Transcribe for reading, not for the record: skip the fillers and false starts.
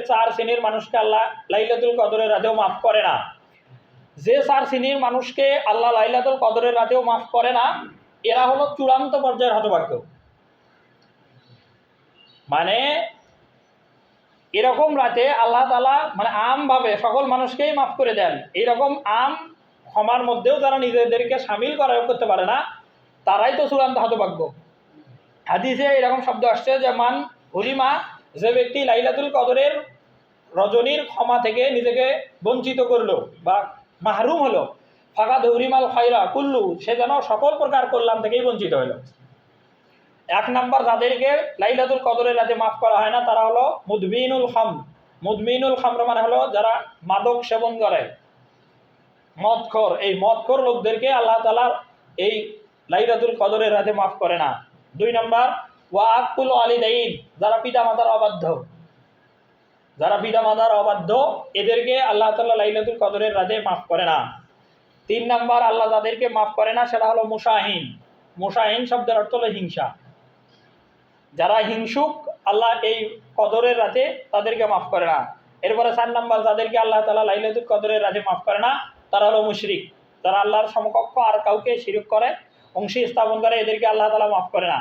চার শ্রেণীর মানুষকে আল্লাহ লাইলাতুল কদরের রাতেও মাফ করে না। যে চার শ্রেণীর মানুষকে আল্লাহ লাইলাতুল কদরের রাতেও মাফ করে না, এরা হলো চূড়ান্ত পর্যায়ের হতভাগ্য। মানে এরকম রাতে আল্লাহ তাআলা মানে আমভাবে সকল মানুষকেই মাফ করে দেন। এইরকম আম ক্ষমার মধ্যেও যারা নিজেদেরকে সামিল করতে পারে না, তারাই তো চূড়ান্ত হতভাগ্য। হাদিসে এরকম শব্দ আসছে যে মান হুরিমা, যে ব্যক্তি লাইলাতুল কদরের রজনীর ক্ষমা থেকে নিজেকে বঞ্চিত করলো বা মাহরুম হলো, ফাকাদ হুরিমাল খায়রা কুল্লু, সে যেন সকল প্রকার কল্যাণ থেকেই বঞ্চিত হলো। এক নাম্বার যাদেরকে লাইলাতুল কদরের রাতে মাফ করা হয় না, তারা হলো মুদমিনুল খামর। মুদমিনুল খামর মানে হলো যারা মাদক সেবন করে, মদখোর। এই মদখোর লোকদেরকে আল্লাহ তাআলা এই লাইলাতুল কদরের রাতে মাফ করে না। দুই নাম্বার ওয়া আকুল ওয়ালিদাইন, যারা পিতামাতার অবাধ্য, যারা পিতামাতার অবাধ্য এদেরকে আল্লাহ তাআলা লাইলাতুল কদরের রাতে মাফ করে না। তিন নাম্বার আল্লাহ যাদেরকে মাফ করে না সেটা হলো মুশাহিন। মুশাহিন শব্দের অর্থ হলো হিংসা। যারা হিংসুক আল্লাহ এই কদরের রাতে তাদেরকে মাফ করে না। এরপরে চার নাম্বার যাদেরকে আল্লাহ তাআলা লাইলাতুল কদরের রাতে মাফ করে না, তারা হলো মুশরিক। যারা আল্লাহর সমকক্ষ আর কাউকে শিরক করে, অংশী স্থাপন করে, এদেরকে আল্লাহ তাআলা মাফ করে না।